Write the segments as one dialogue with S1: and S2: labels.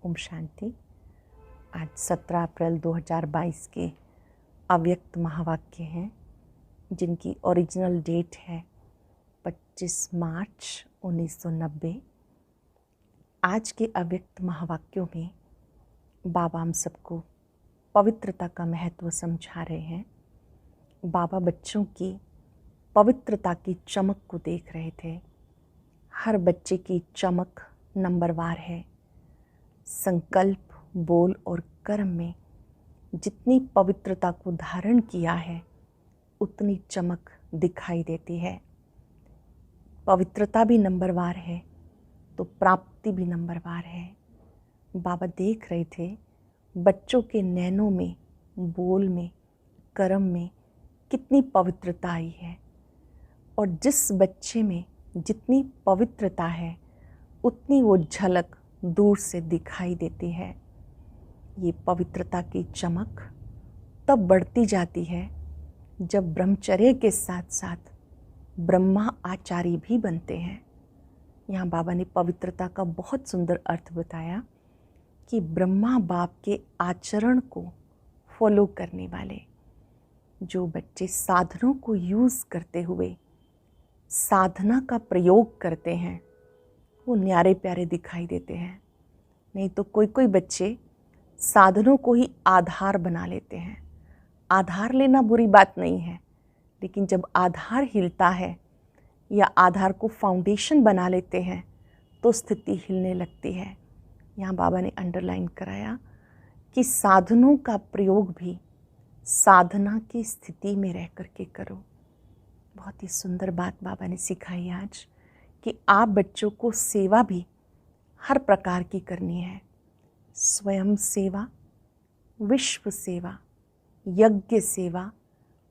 S1: ओम शांति। आज 17 अप्रैल 2022 के अव्यक्त महावाक्य हैं जिनकी ओरिजिनल डेट है 25 मार्च 1990। आज के अव्यक्त महावाक्यों में बाबा हम सबको पवित्रता का महत्व समझा रहे हैं। बाबा बच्चों की पवित्रता की चमक को देख रहे थे। हर बच्चे की चमक नंबरवार है। संकल्प, बोल और कर्म में जितनी पवित्रता को धारण किया है उतनी चमक दिखाई देती है। पवित्रता भी नंबरवार है तो प्राप्ति भी नंबरवार है। बाबा देख रहे थे बच्चों के नैनों में, बोल में, कर्म में कितनी पवित्रता आई है, और जिस बच्चे में जितनी पवित्रता है उतनी वो झलक दूर से दिखाई देती है। ये पवित्रता की चमक तब बढ़ती जाती है जब ब्रह्मचर्य के साथ साथ ब्रह्मा आचार्य भी बनते हैं। यहाँ बाबा ने पवित्रता का बहुत सुंदर अर्थ बताया कि ब्रह्मा बाप के आचरण को फॉलो करने वाले जो बच्चे साधनों को यूज़ करते हुए साधना का प्रयोग करते हैं वो न्यारे प्यारे दिखाई देते हैं। नहीं तो कोई कोई बच्चे साधनों को ही आधार बना लेते हैं। आधार लेना बुरी बात नहीं है, लेकिन जब आधार हिलता है या आधार को फाउंडेशन बना लेते हैं तो स्थिति हिलने लगती है। यहाँ बाबा ने अंडरलाइन कराया कि साधनों का प्रयोग भी साधना की स्थिति में रह कर के करो। बहुत ही सुंदर बात बाबा ने सिखाई आज कि आप बच्चों को सेवा भी हर प्रकार की करनी है। स्वयं सेवा, विश्व सेवा, यज्ञ सेवा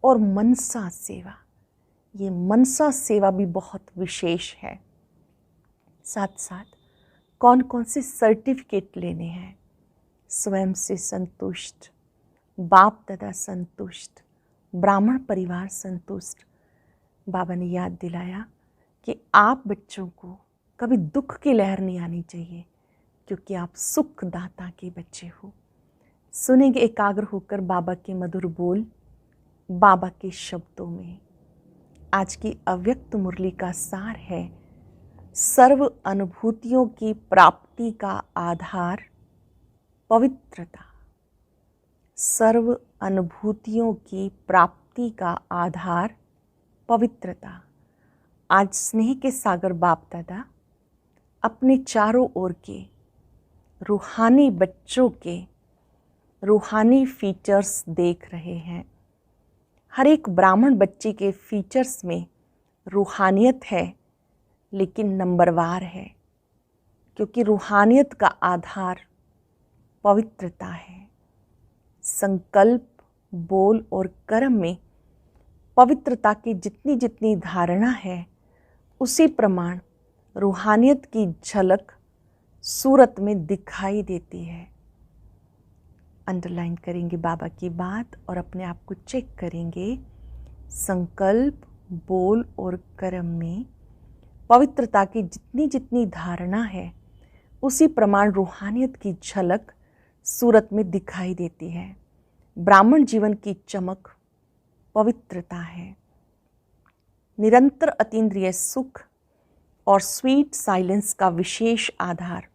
S1: और मनसा सेवा। ये मनसा सेवा भी बहुत विशेष है। साथ साथ कौन कौन से सर्टिफिकेट लेने हैं। स्वयं से संतुष्ट, बाप दादा संतुष्ट, ब्राह्मण परिवार संतुष्ट। बाबा ने याद दिलाया कि आप बच्चों को कभी दुख की लहर नहीं आनी चाहिए, क्योंकि आप सुखदाता के बच्चे हो। सुनेंगे एकाग्र होकर बाबा के मधुर बोल, बाबा के शब्दों में। आज की अव्यक्त मुरली का सार है सर्व अनुभूतियों की प्राप्ति का आधार पवित्रता। सर्व अनुभूतियों की प्राप्ति का आधार पवित्रता। आज स्नेह के सागर बाप दादा अपने चारों ओर के रूहानी बच्चों के रूहानी फीचर्स देख रहे हैं। हर एक ब्राह्मण बच्चे के फीचर्स में रूहानियत है, लेकिन नंबरवार है, क्योंकि रूहानियत का आधार पवित्रता है। संकल्प, बोल और कर्म में पवित्रता की जितनी जितनी धारणा है उसी प्रमाण रूहानियत की झलक सूरत में दिखाई देती है। अंडरलाइन करेंगे बाबा की बात और अपने आप को चेक करेंगे। संकल्प, बोल और कर्म में पवित्रता की जितनी जितनी धारणा है उसी प्रमाण रूहानियत की झलक सूरत में दिखाई देती है। ब्राह्मण जीवन की चमक पवित्रता है। निरंतर अतीन्द्रिय सुख और स्वीट साइलेंस का विशेष आधार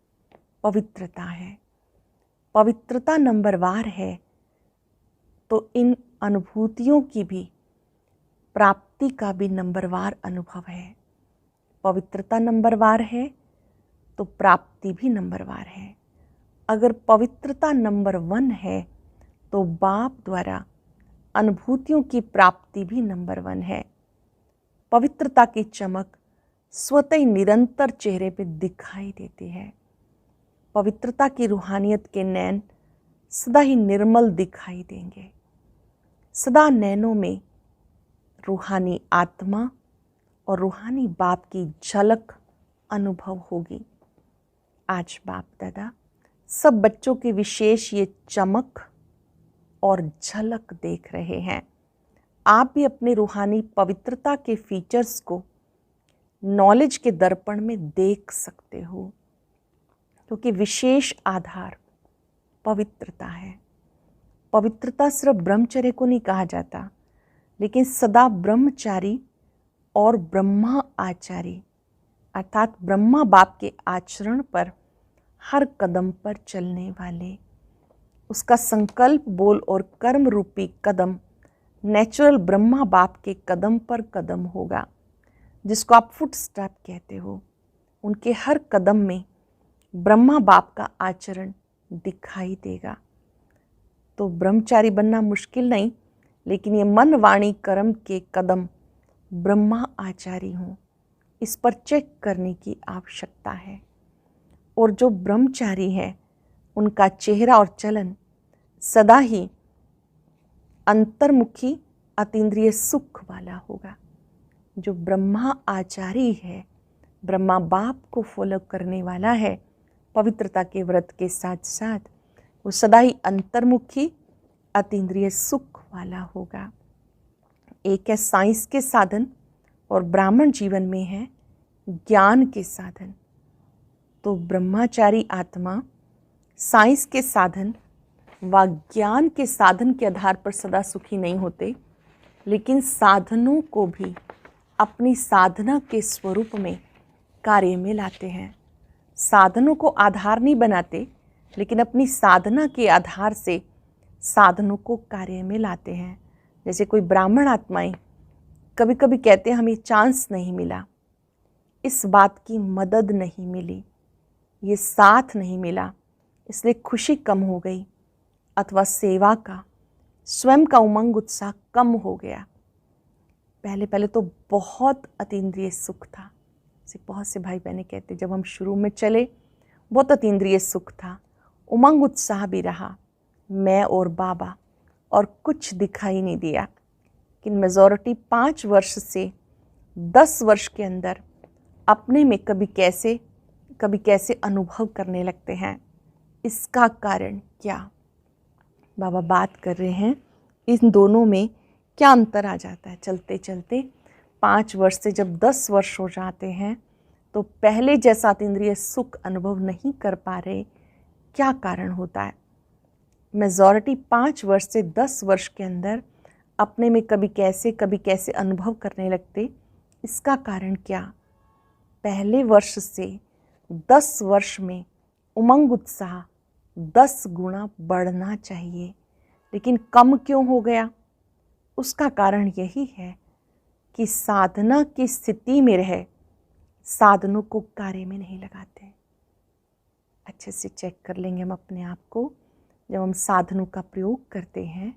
S1: पवित्रता है। पवित्रता नंबरवार है तो इन अनुभूतियों की भी प्राप्ति का भी नंबरवार अनुभव है। पवित्रता नंबरवार है तो प्राप्ति भी नंबरवार है। अगर पवित्रता नंबर 1 है तो बाप द्वारा अनुभूतियों की प्राप्ति भी नंबर 1 है। पवित्रता की चमक स्वतः ही निरंतर चेहरे पे दिखाई देती है। पवित्रता की रूहानियत के नैन सदा ही निर्मल दिखाई देंगे। सदा नैनों में रूहानी आत्मा और रूहानी बाप की झलक अनुभव होगी। आज बाप दादा सब बच्चों के विशेष ये चमक और झलक देख रहे हैं। आप भी अपने रूहानी पवित्रता के फीचर्स को नॉलेज के दर्पण में देख सकते हो। क्योंकि विशेष आधार पवित्रता है। पवित्रता सिर्फ ब्रह्मचर्य को नहीं कहा जाता, लेकिन सदा ब्रह्मचारी और ब्रह्मा आचारी अर्थात ब्रह्मा बाप के आचरण पर हर कदम पर चलने वाले, उसका संकल्प, बोल और कर्म रूपी कदम नेचुरल ब्रह्मा बाप के कदम पर कदम होगा, जिसको आप फुट स्टेप कहते हो। उनके हर कदम में ब्रह्मा बाप का आचरण दिखाई देगा। तो ब्रह्मचारी बनना मुश्किल नहीं, लेकिन ये मन वाणी कर्म के कदम ब्रह्मा आचारी हों, इस पर चेक करने की आवश्यकता है। और जो ब्रह्मचारी है उनका चेहरा और चलन सदा ही अंतर्मुखी अतीन्द्रिय सुख वाला होगा। जो ब्रह्मा आचारी है, ब्रह्मा बाप को फॉलो करने वाला है, पवित्रता के व्रत के साथ साथ वो सदा ही अंतर्मुखी अतीन्द्रिय सुख वाला होगा। एक है साइंस के साधन और ब्राह्मण जीवन में है ज्ञान के साधन। तो ब्रह्मचारी आत्मा साइंस के साधन व ज्ञान के साधन के आधार पर सदा सुखी नहीं होते, लेकिन साधनों को भी अपनी साधना के स्वरूप में कार्य में लाते हैं। साधनों को आधार नहीं बनाते, लेकिन अपनी साधना के आधार से साधनों को कार्य में लाते हैं। जैसे कोई ब्राह्मण आत्माएं कभी कभी कहते हैं हमें चांस नहीं मिला, इस बात की मदद नहीं मिली, ये साथ नहीं मिला, इसलिए खुशी कम हो गई, अथवा सेवा का स्वयं का उमंग उत्साह कम हो गया। पहले पहले तो बहुत अतीन्द्रिय सुख था। बहुत से भाई बहनें कहते जब हम शुरू में चले बहुत अतीन्द्रिय सुख था, उमंग उत्साह भी रहा, मैं और बाबा, और कुछ दिखाई नहीं दिया। लेकिन मेजॉरिटी 5 वर्ष से 10 वर्ष के अंदर अपने में कभी कैसे अनुभव करने लगते हैं। इसका कारण क्या? बाबा बात कर रहे हैं इन दोनों में क्या अंतर आ जाता है। चलते चलते 5 वर्ष से जब 10 वर्ष हो जाते हैं तो पहले जैसा अतीन्द्रिय सुख अनुभव नहीं कर पा रहे। क्या कारण होता है? मेजॉरिटी 5 वर्ष से 10 वर्ष के अंदर अपने में कभी कैसे अनुभव करने लगते। इसका कारण क्या? पहले वर्ष से 10 वर्ष में उमंग उत्साह 10 गुना बढ़ना चाहिए, लेकिन कम क्यों हो गया? उसका कारण यही है कि साधना की स्थिति में रहे साधनों को कार्य में नहीं लगाते। अच्छे से चेक कर लेंगे हम अपने आप को। जब हम साधनों का प्रयोग करते हैं,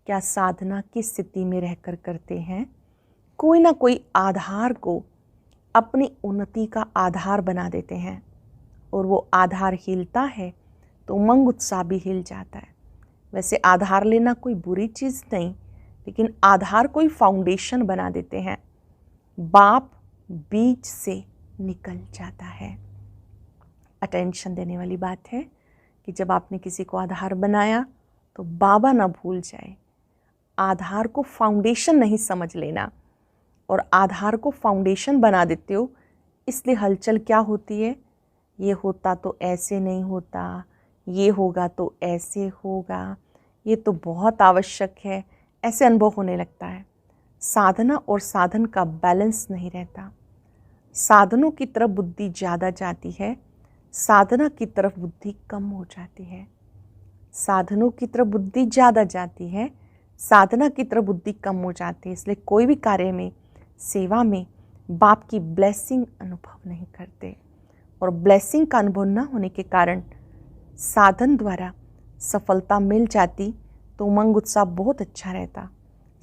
S1: क्या साधना की स्थिति में रहकर करते हैं? कोई ना कोई आधार को अपनी उन्नति का आधार बना देते हैं, और वो आधार हिलता है तो उमंग उत्साह भी हिल जाता है। वैसे आधार लेना कोई बुरी चीज़ नहीं, लेकिन आधार कोई फाउंडेशन बना देते हैं। बाप बीज से निकल जाता है। अटेंशन देने वाली बात है कि जब आपने किसी को आधार बनाया तो बाबा ना भूल जाए। आधार को फाउंडेशन नहीं समझ लेना, और आधार को फाउंडेशन बना देते हो, इसलिए हलचल क्या होती है? ये होता तो ऐसे नहीं होता, ये होगा तो ऐसे होगा, ये तो बहुत आवश्यक है, ऐसे अनुभव होने लगता है। साधना और साधन का बैलेंस नहीं रहता। साधनों की तरफ बुद्धि ज़्यादा जाती है, साधना की तरफ बुद्धि कम हो जाती है। साधनों की तरफ बुद्धि ज़्यादा जाती है, साधना की तरफ बुद्धि कम हो जाती है। इसलिए कोई भी कार्य में, सेवा में बाप की ब्लेसिंग अनुभव नहीं करते, और ब्लेसिंग का अनुभव न होने के कारण साधन द्वारा सफलता मिल जाती तो उमंग उत्साह बहुत अच्छा रहता।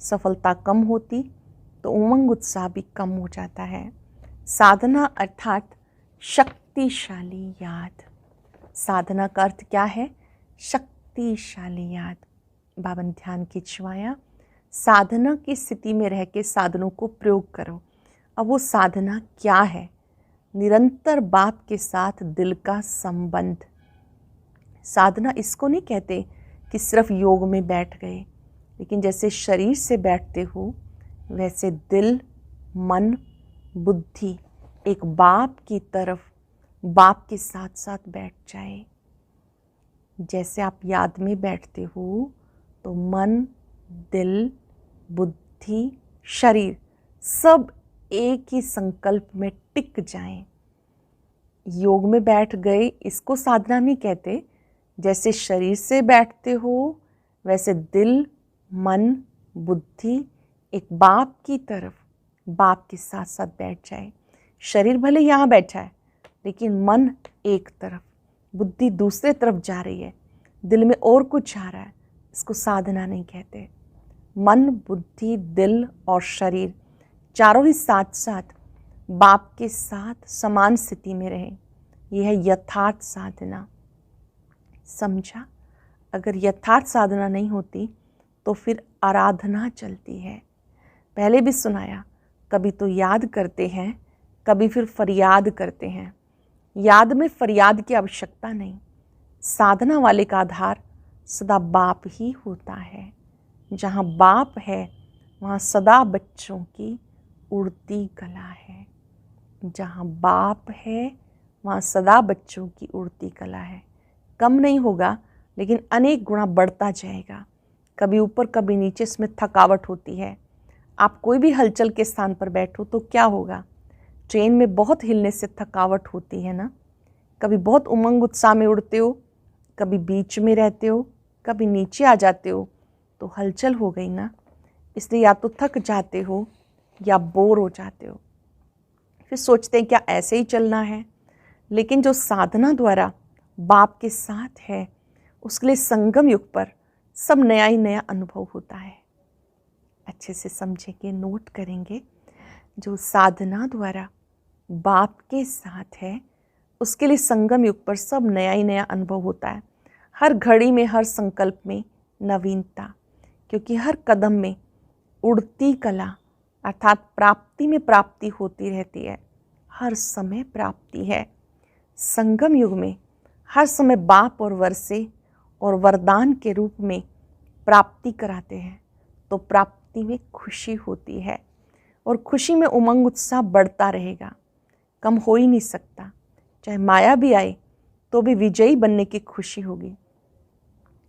S1: सफलता कम होती तो उमंग उत्साह भी कम हो जाता है। साधना अर्थात शक्तिशाली याद। साधना का अर्थ क्या है? शक्तिशाली याद। बाबा ने ध्यान खिंचवाया, साधना की स्थिति में रह के साधनों को प्रयोग करो। अब वो साधना क्या है? निरंतर बाप के साथ दिल का संबंध। साधना इसको नहीं कहते कि सिर्फ योग में बैठ गए, लेकिन जैसे शरीर से बैठते हो वैसे दिल, मन, बुद्धि एक बाप की तरफ बाप के साथ साथ बैठ जाए। जैसे आप याद में बैठते हो तो मन, दिल, बुद्धि, शरीर सब एक ही संकल्प में टिक जाएं। योग में बैठ गए इसको साधना नहीं कहते। जैसे शरीर से बैठते हो वैसे दिल, मन, बुद्धि एक बाप की तरफ, बाप के साथ साथ बैठ जाए। शरीर भले यहाँ बैठा है लेकिन मन एक तरफ, बुद्धि दूसरे तरफ जा रही है, दिल में और कुछ आ रहा है, इसको साधना नहीं कहते। मन, बुद्धि, दिल और शरीर चारों ही साथ साथ बाप के साथ समान स्थिति में रहे। यह है यथार्थ साधना। समझा? अगर यथार्थ साधना नहीं होती तो फिर आराधना चलती है। पहले भी सुनाया, कभी तो याद करते हैं, कभी फिर फरियाद करते हैं। याद में फरियाद की आवश्यकता नहीं। साधना वाले का आधार सदा बाप ही होता है। जहाँ बाप है वहाँ सदा बच्चों की उड़ती कला है। जहाँ बाप है वहाँ सदा बच्चों की उड़ती कला है। कम नहीं होगा लेकिन अनेक गुना बढ़ता जाएगा। कभी ऊपर कभी नीचे, इसमें थकावट होती है। आप कोई भी हलचल के स्थान पर बैठो तो क्या होगा, ट्रेन में बहुत हिलने से थकावट होती है ना। कभी बहुत उमंग उत्साह में उड़ते हो, कभी बीच में रहते हो, कभी नीचे आ जाते हो, तो हलचल हो गई ना। इसलिए या तो थक जाते हो या बोर हो जाते हो। फिर सोचते हैं क्या ऐसे ही चलना है। लेकिन जो साधना द्वारा बाप के साथ है उसके लिए संगम युग पर सब नया ही नया अनुभव होता है। अच्छे से समझेंगे, नोट करेंगे। जो साधना द्वारा बाप के साथ है उसके लिए संगम युग पर सब नया ही नया अनुभव होता है। हर घड़ी में, हर संकल्प में नवीनता, क्योंकि हर कदम में उड़ती कला अर्थात प्राप्ति में प्राप्ति होती रहती है। हर समय प्राप्ति है। संगम युग में हर समय बाप और वर्षे और वरदान के रूप में प्राप्ति कराते हैं, तो प्राप्ति में खुशी होती है और खुशी में उमंग उत्साह बढ़ता रहेगा, कम हो ही नहीं सकता। चाहे माया भी आए तो भी विजयी बनने की खुशी होगी,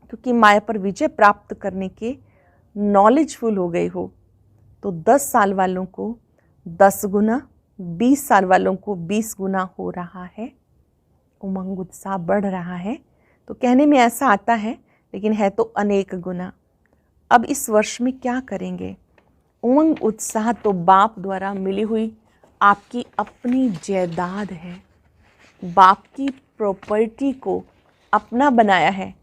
S1: क्योंकि माया पर विजय प्राप्त करने के नॉलेजफुल हो गए हो। तो 10 साल वालों को 10 गुना, 20 साल वालों को 20 गुना हो रहा है, उमंग उत्साह बढ़ रहा है। तो कहने में ऐसा आता है लेकिन है तो अनेक गुना। अब इस वर्ष में क्या करेंगे? उमंग उत्साह तो बाप द्वारा मिली हुई आपकी अपनी जायदाद है। बाप की प्रॉपर्टी को अपना बनाया है,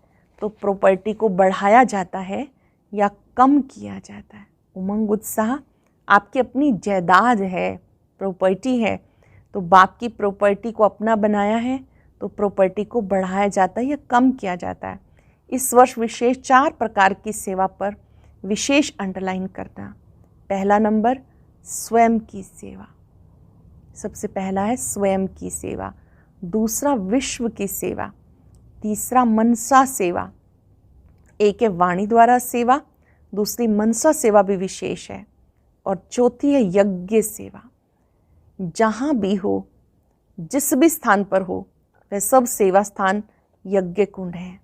S1: तो प्रॉपर्टी को बढ़ाया जाता है या कम किया जाता है? उमंग उत्साह आपकी अपनी जायदाद है, प्रॉपर्टी है। तो बाप की प्रॉपर्टी को अपना बनाया है तो प्रॉपर्टी को बढ़ाया जाता है या कम किया जाता है? इस वर्ष विशेष 4 प्रकार की सेवा पर विशेष अंडरलाइन करना। पहला नंबर, स्वयं की सेवा। सबसे पहला है स्वयं की सेवा। दूसरा, विश्व की सेवा। तीसरा, मनसा सेवा। एक है वाणी द्वारा सेवा, दूसरी मनसा सेवा भी विशेष है, और चौथी है यज्ञ सेवा। जहाँ भी हो, जिस भी स्थान पर हो, वह सब सेवा स्थान यज्ञ कुंड है।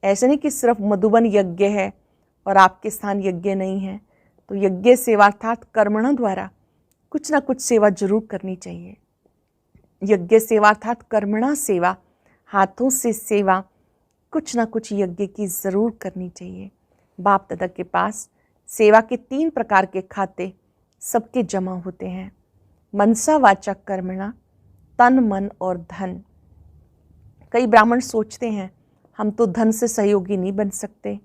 S1: ऐसे नहीं कि सिर्फ मधुबन यज्ञ है और आपके स्थान यज्ञ नहीं है। तो यज्ञ सेवा अर्थात कर्मणा द्वारा कुछ ना कुछ सेवा जरूर करनी चाहिए। यज्ञ सेवा अर्थात कर्मणा सेवा, हाथों से सेवा, कुछ ना कुछ यज्ञ की ज़रूर करनी चाहिए। बाप दादा के पास सेवा के 3 प्रकार के खाते सबके जमा होते हैं। मनसा वाचक कर्मणा, तन, मन और धन। कई ब्राह्मण सोचते हैं हम तो धन से सहयोगी नहीं बन सकते,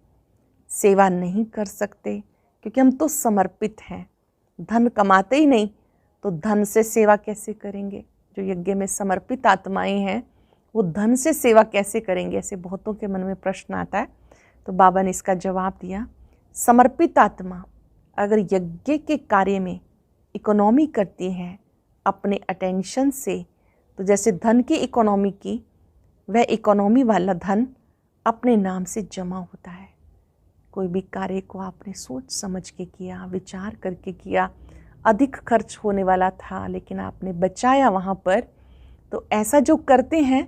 S1: सेवा नहीं कर सकते, क्योंकि हम तो समर्पित हैं। धन कमाते ही नहीं तो धन से सेवा कैसे करेंगे? जो यज्ञ में समर्पित आत्माएं हैं वो धन से सेवा कैसे करेंगे? ऐसे बहुतों के मन में प्रश्न आता है। तो बाबा ने इसका जवाब दिया, समर्पित आत्मा अगर यज्ञ के कार्य में इकोनॉमी करती है अपने अटेंशन से, तो जैसे धन की इकोनॉमी की, वह इकोनॉमी वाला धन अपने नाम से जमा होता है। कोई भी कार्य को आपने सोच समझ के किया, विचार करके किया, अधिक खर्च होने वाला था लेकिन आपने बचाया वहाँ पर, तो ऐसा जो करते हैं,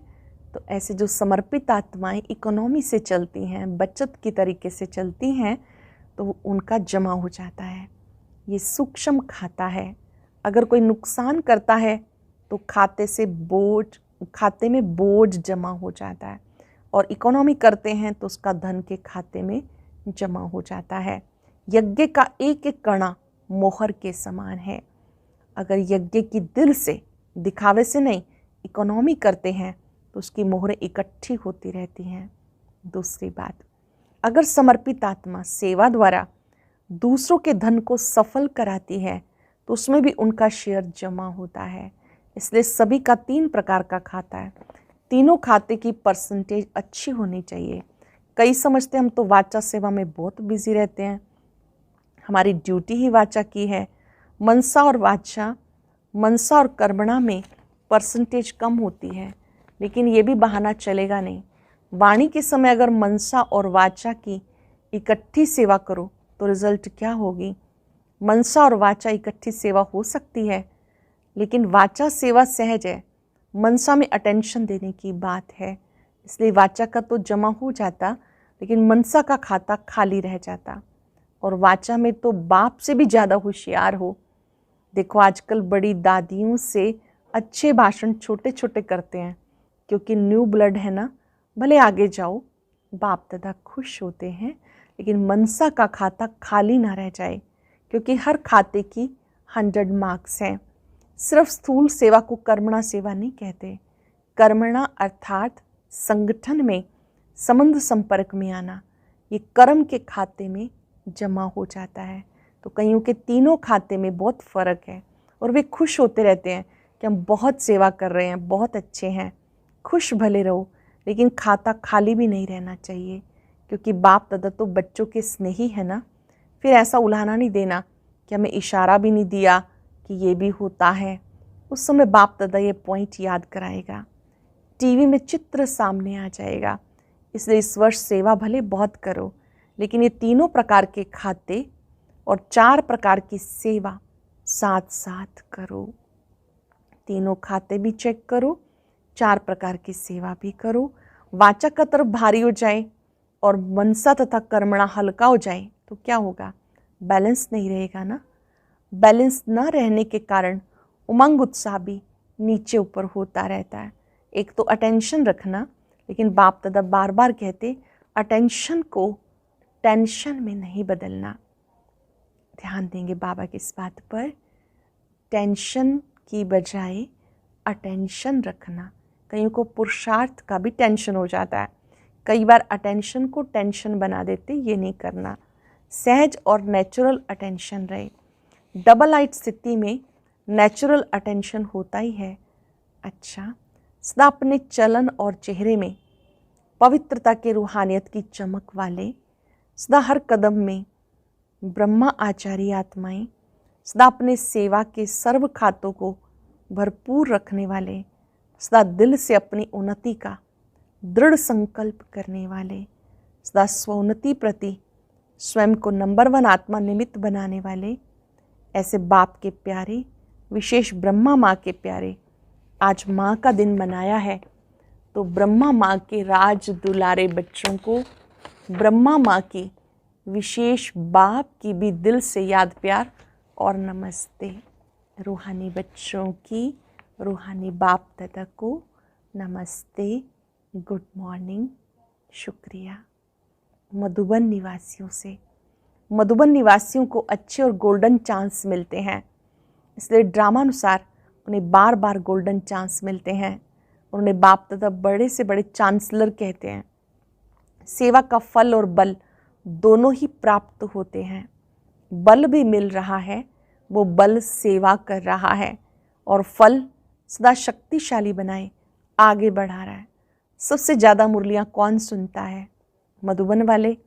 S1: तो ऐसे जो समर्पित आत्माएं इकोनॉमी से चलती हैं, बचत की तरीके से चलती हैं, तो उनका जमा हो जाता है। ये सूक्ष्म खाता है। अगर कोई नुकसान करता है तो खाते में बोझ जमा हो जाता है, और इकोनॉमी करते हैं तो उसका धन के खाते में जमा हो जाता है। यज्ञ का एक एक कणा मोहर के समान है। अगर यज्ञ की दिल से, दिखावे से नहीं, इकोनॉमी करते हैं तो उसकी मोहरें इकट्ठी होती रहती हैं। दूसरी बात, अगर समर्पित आत्मा सेवा द्वारा दूसरों के धन को सफल कराती है तो उसमें भी उनका शेयर जमा होता है। इसलिए सभी का 3 प्रकार का खाता है। तीनों खाते की परसेंटेज अच्छी होनी चाहिए। कई समझते हम तो वाचा सेवा में बहुत बिजी रहते हैं, हमारी ड्यूटी ही वाचा की है। मनसा और कर्मणा में परसेंटेज कम होती है, लेकिन ये भी बहाना चलेगा नहीं। वाणी के समय अगर मनसा और वाचा की इकट्ठी सेवा करो तो रिजल्ट क्या होगी। मनसा और वाचा इकट्ठी सेवा हो सकती है, लेकिन वाचा सेवा सहज है, मनसा में अटेंशन देने की बात है। इसलिए वाचा का तो जमा हो जाता, लेकिन मनसा का खाता खाली रह जाता। और वाचा में तो बाप से भी ज़्यादा होशियार हो। देखो आजकल बड़ी दादियों से अच्छे भाषण छोटे छोटे करते हैं, क्योंकि न्यू ब्लड है ना, भले आगे जाओ, बाप दादा खुश होते हैं। लेकिन मनसा का खाता खाली ना रह जाए, क्योंकि हर खाते की 100 मार्क्स हैं। सिर्फ स्थूल सेवा को कर्मणा सेवा नहीं कहते। कर्मणा अर्थात संगठन में संबंध संपर्क में आना, ये कर्म के खाते में जमा हो जाता है। तो कईयों के तीनों खाते में बहुत फ़र्क है, और वे खुश होते रहते हैं कि हम बहुत सेवा कर रहे हैं, बहुत अच्छे हैं। खुश भले रहो, लेकिन खाता खाली भी नहीं रहना चाहिए, क्योंकि बाप दादा तो बच्चों के स्नेही है ना। फिर ऐसा उलाहना नहीं देना कि हमें इशारा भी नहीं दिया कि ये भी होता है। उस समय बाप दादा ये पॉइंट याद कराएगा, टीवी में चित्र सामने आ जाएगा। इसलिए इस वर्ष सेवा भले बहुत करो, लेकिन ये तीनों प्रकार के खाते और 4 प्रकार की सेवा साथ साथ करो। तीनों खाते भी चेक करो, 4 प्रकार की सेवा भी करो। वाचा का तरफ भारी हो जाए और मनसा तथा कर्मणा हल्का हो जाए तो क्या होगा, बैलेंस नहीं रहेगा ना। बैलेंस न रहने के कारण उमंग उत्साह भी नीचे ऊपर होता रहता है। एक तो अटेंशन रखना, लेकिन बाप दादा बार बार कहते अटेंशन को टेंशन में नहीं बदलना। ध्यान देंगे बाबा की इस बात पर, टेंशन की बजाय अटेंशन रखना। कईयों को पुरुषार्थ का भी टेंशन हो जाता है, कई बार अटेंशन को टेंशन बना देते, ये नहीं करना। सहज और नेचुरल अटेंशन रहे। डबल लाइट स्थिति में नेचुरल अटेंशन होता ही है। अच्छा, सदा अपने चलन और चेहरे में पवित्रता के रूहानियत की चमक वाले, सदा हर कदम में ब्रह्मा आचार्य आत्माएं, सदा अपने सेवा के सर्व खातों को भरपूर रखने वाले, सदा दिल से अपनी उन्नति का दृढ़ संकल्प करने वाले, सदा स्वोन्नति प्रति स्वयं को नंबर 1 आत्मा निमित्त बनाने वाले, ऐसे बाप के प्यारे, विशेष ब्रह्मा माँ के प्यारे, आज माँ का दिन मनाया है, तो ब्रह्मा माँ के राज दुलारे बच्चों को ब्रह्मा माँ की विशेष बाप की भी दिल से याद प्यार और नमस्ते। रूहानी बच्चों की रूहानी बाप दादा को नमस्ते, गुड मॉर्निंग, शुक्रिया। मधुबन निवासियों को अच्छे और गोल्डन चांस मिलते हैं, इसलिए ड्रामा अनुसार उन्हें बार बार गोल्डन चांस मिलते हैं। उन्हें बाप दादा बड़े से बड़े चांसलर कहते हैं। सेवा का फल और बल दोनों ही प्राप्त होते हैं। बल भी मिल रहा है, वो बल सेवा कर रहा है, और फल सदा शक्तिशाली बनाए आगे बढ़ा रहा है। सबसे ज़्यादा मुरलियाँ कौन सुनता है? मधुबन वाले,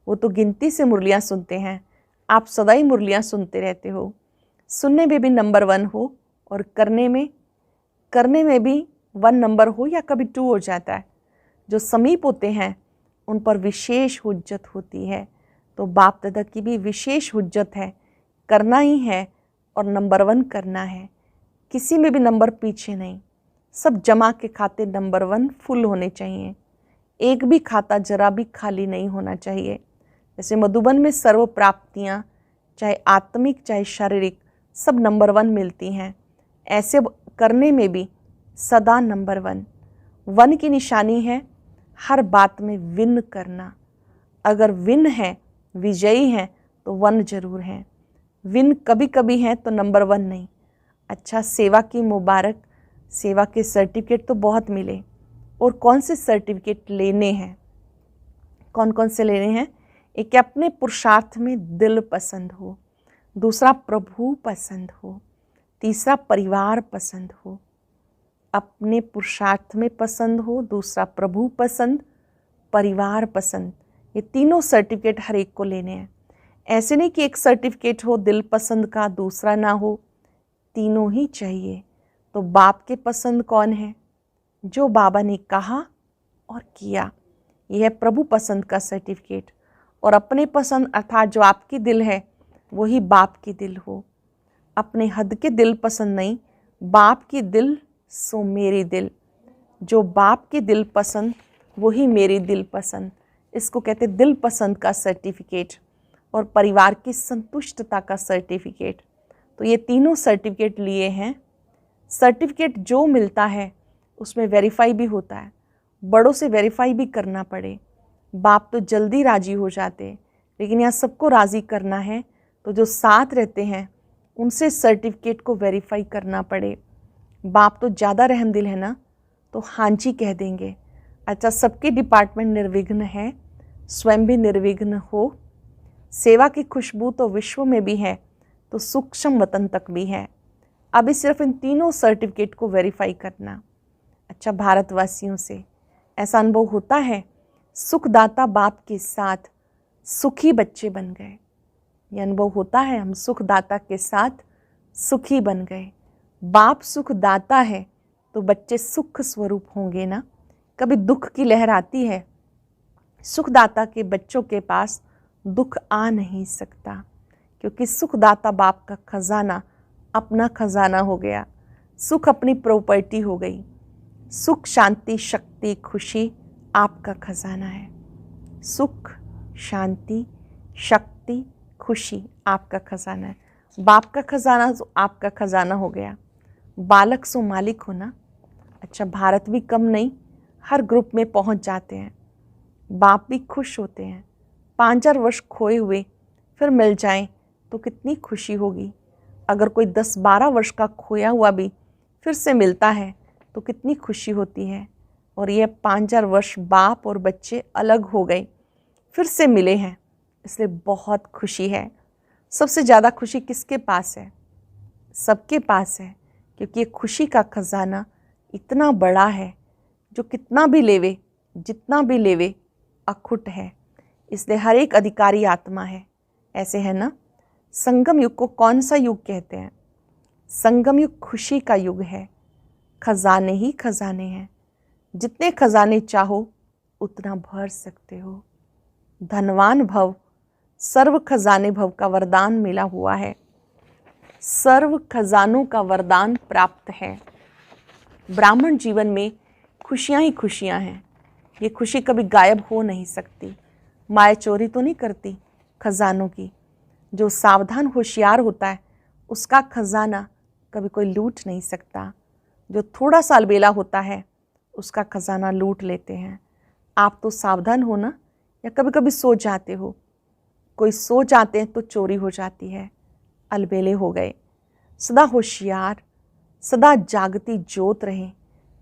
S1: वो तो गिनती से मुरलियाँ सुनते हैं। आप सदा ही मुरलियाँ सुनते रहते हो, सुनने में भी नंबर 1 हो और करने में भी 1 नंबर हो या कभी 2 हो जाता है। जो समीप होते हैं उन पर विशेष हुज्जत होती है। तो बाप दादा की भी विशेष हुज्जत है, करना ही है और नंबर 1 करना है, किसी में भी नंबर पीछे नहीं। सब जमा के खाते नंबर 1 फुल होने चाहिए। एक भी खाता जरा भी खाली नहीं होना चाहिए। जैसे मधुबन में सर्व प्राप्तियाँ, चाहे आत्मिक चाहे शारीरिक, सब नंबर 1 मिलती हैं। ऐसे करने में भी सदा नंबर 1। 1 की निशानी है हर बात में विन करना। अगर विन है, विजयी हैं, तो 1 जरूर है। विन कभी कभी है तो नंबर 1 नहीं। अच्छा, सेवा की मुबारक, सेवा के सर्टिफिकेट तो बहुत मिले। और कौन से सर्टिफिकेट लेने हैं? कौन कौन से लेने हैं? एक अपने पुरुषार्थ में दिल पसंद हो, दूसरा प्रभु पसंद हो, तीसरा परिवार पसंद हो। अपने पुरुषार्थ में पसंद हो, दूसरा प्रभु पसंद, परिवार पसंद। ये तीनों सर्टिफिकेट हर एक को लेने हैं। ऐसे नहीं कि एक सर्टिफिकेट हो दिल पसंद का, दूसरा ना हो, तीनों ही चाहिए। तो बाप के पसंद कौन है? जो बाबा ने कहा और किया, यह है प्रभु पसंद का सर्टिफिकेट। और अपने पसंद अर्थात जो आपकी दिल है वही बाप की दिल हो। अपने हद के दिल पसंद नहीं, बाप की दिल सो मेरी दिल। जो बाप की दिल पसंद वही मेरी दिल पसंद। इसको कहते दिल पसंद का सर्टिफिकेट और परिवार की संतुष्टता का सर्टिफिकेट। तो ये तीनों सर्टिफिकेट लिए हैं। सर्टिफिकेट जो मिलता है उसमें वेरीफाई भी होता है, बड़ों से वेरीफाई भी करना पड़े। बाप तो जल्दी राजी हो जाते, लेकिन यहाँ सबको राज़ी करना है, तो जो साथ रहते हैं उनसे सर्टिफिकेट को वेरीफाई करना पड़े। बाप तो ज़्यादा रहमदिल है ना, तो हाँ जी कह देंगे। अच्छा, सबके डिपार्टमेंट निर्विघ्न है, स्वयं भी निर्विघ्न हो। सेवा की खुशबू तो विश्व में भी है, तो सूक्ष्म वतन तक भी है। अभी सिर्फ इन तीनों सर्टिफिकेट को वेरीफाई करना। अच्छा, भारतवासियों से ऐसा अनुभव होता है, सुखदाता बाप के साथ सुखी बच्चे बन गए। यह अनुभव होता है, हम सुखदाता के साथ सुखी बन गए। बाप सुखदाता है तो बच्चे सुख स्वरूप होंगे ना। कभी दुख की लहर आती है, सुखदाता के बच्चों के पास दुख आ नहीं सकता, क्योंकि सुखदाता बाप का खजाना अपना खजाना हो गया। सुख अपनी प्रॉपर्टी हो गई। सुख, शांति, शक्ति, खुशी आपका खजाना है। सुख, शांति, शक्ति, खुशी आपका खजाना है। बाप का खजाना तो आपका खजाना हो गया। बालक सो मालिक हो ना। अच्छा, भारत भी कम नहीं, हर ग्रुप में पहुंच जाते हैं। बाप भी खुश होते हैं। 5-4 वर्ष खोए हुए फिर मिल जाएं तो कितनी खुशी होगी। अगर कोई 10-12 वर्ष का खोया हुआ भी फिर से मिलता है तो कितनी खुशी होती है। और ये 5-4 वर्ष बाप और बच्चे अलग हो गए, फिर से मिले हैं, इसलिए बहुत खुशी है। सबसे ज़्यादा खुशी किसके पास है? सबके पास है, क्योंकि ये खुशी का खजाना इतना बड़ा है, जो कितना भी लेवे, जितना भी लेवे, अखुट है। इसलिए हर एक अधिकारी आत्मा है। ऐसे है ना। संगम युग को कौन सा युग कहते हैं? संगम युग खुशी का युग है। खजाने ही खजाने हैं। जितने खजाने चाहो उतना भर सकते हो। धनवान भव, सर्व खजाने भव का वरदान मिला हुआ है। सर्व खजानों का वरदान प्राप्त है। ब्राह्मण जीवन में खुशियां ही खुशियां हैं। ये खुशी कभी गायब हो नहीं सकती। माया चोरी तो नहीं करती खजानों की। जो सावधान होशियार होता है उसका खजाना कभी कोई लूट नहीं सकता। जो थोड़ा सा अलबेला होता है उसका खजाना लूट लेते हैं। आप तो सावधान हो ना, या कभी कभी सो जाते हो? कोई सो जाते हैं तो चोरी हो जाती है, अलबेले हो गए। सदा होशियार, सदा जागती ज्योत रहें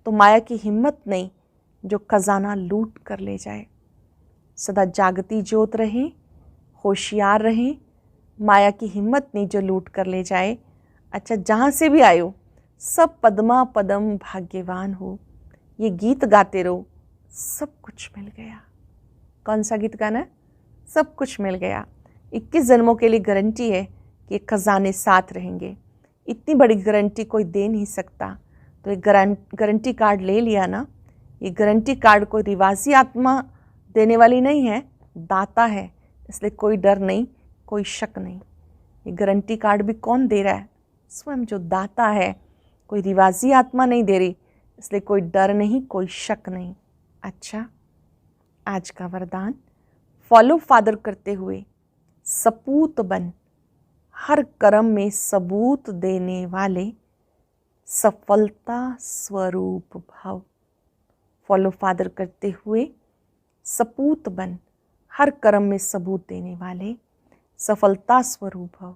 S1: तो माया की हिम्मत नहीं जो खजाना लूट कर ले जाए। सदा जागती ज्योत रहें, होशियार रहें, माया की हिम्मत नहीं जो लूट कर ले जाए। अच्छा, जहाँ से भी आए हो सब पद्मा पदम भाग्यवान हो। ये गीत गाते रहो, सब कुछ मिल गया। कौन सा गीत गाना है? सब कुछ मिल गया। 21 जन्मों के लिए गारंटी है कि ये खजाने साथ रहेंगे। इतनी बड़ी गारंटी कोई दे नहीं सकता। तो एक गारंटी कार्ड ले लिया ना। ये गारंटी कार्ड कोई रिवाजी आत्मा देने वाली नहीं है, दाता है। इसलिए कोई डर नहीं, कोई शक नहीं। ये गारंटी कार्ड भी कौन दे रहा है? स्वयं जो दाता है। कोई रिवाजी आत्मा नहीं दे रही, इसलिए कोई डर नहीं, कोई शक नहीं। अच्छा, आज का वरदान, फॉलो फादर करते हुए सपूत बन, हर कर्म में सबूत देने वाले, सफलता स्वरूप भव। फॉलो फादर करते हुए सपूत बन, हर कर्म में सबूत देने वाले, सफलता स्वरूप भव।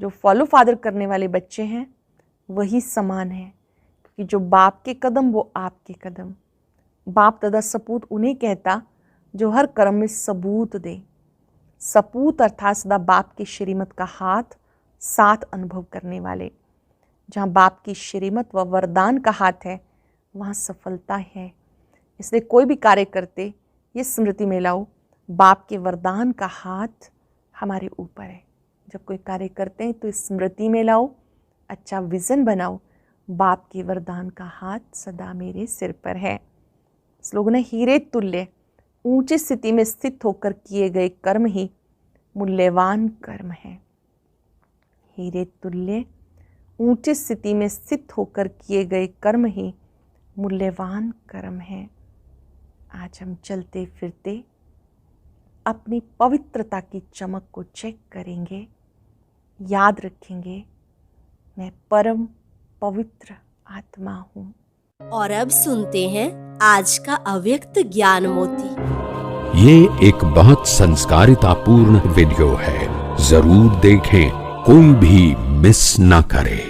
S1: जो फॉलो फादर करने वाले बच्चे हैं वही समान है, क्योंकि जो बाप के कदम वो आपके कदम। बाप दादा सपूत उन्हें कहता जो हर कर्म में सबूत दे। सपूत अर्थात सदा बाप की श्रीमत का हाथ साथ अनुभव करने वाले। जहाँ बाप की श्रीमत व वरदान का हाथ है वहाँ सफलता है। इसलिए कोई भी कार्य करते ये स्मृति में लाओ, बाप के वरदान का हाथ हमारे ऊपर है। जब कोई कार्य करते हैं तो स्मृति में लाओ, अच्छा विज़न बनाओ, बाप के वरदान का हाथ सदा मेरे सिर पर है। स्लोगन है, हीरे तुल्य ऊंची स्थिति में स्थित होकर किए गए कर्म ही मूल्यवान कर्म है। हीरे तुल्य ऊंची स्थिति में स्थित होकर किए गए कर्म ही मूल्यवान कर्म है। आज हम चलते फिरते अपनी पवित्रता की चमक को चेक करेंगे, याद रखेंगे मैं परम पवित्र आत्मा हूँ।
S2: और अब सुनते हैं आज का अव्यक्त ज्ञान मोती।
S3: ये एक बहुत संस्कारितापूर्ण वीडियो है, जरूर देखें, कोई भी मिस ना करे।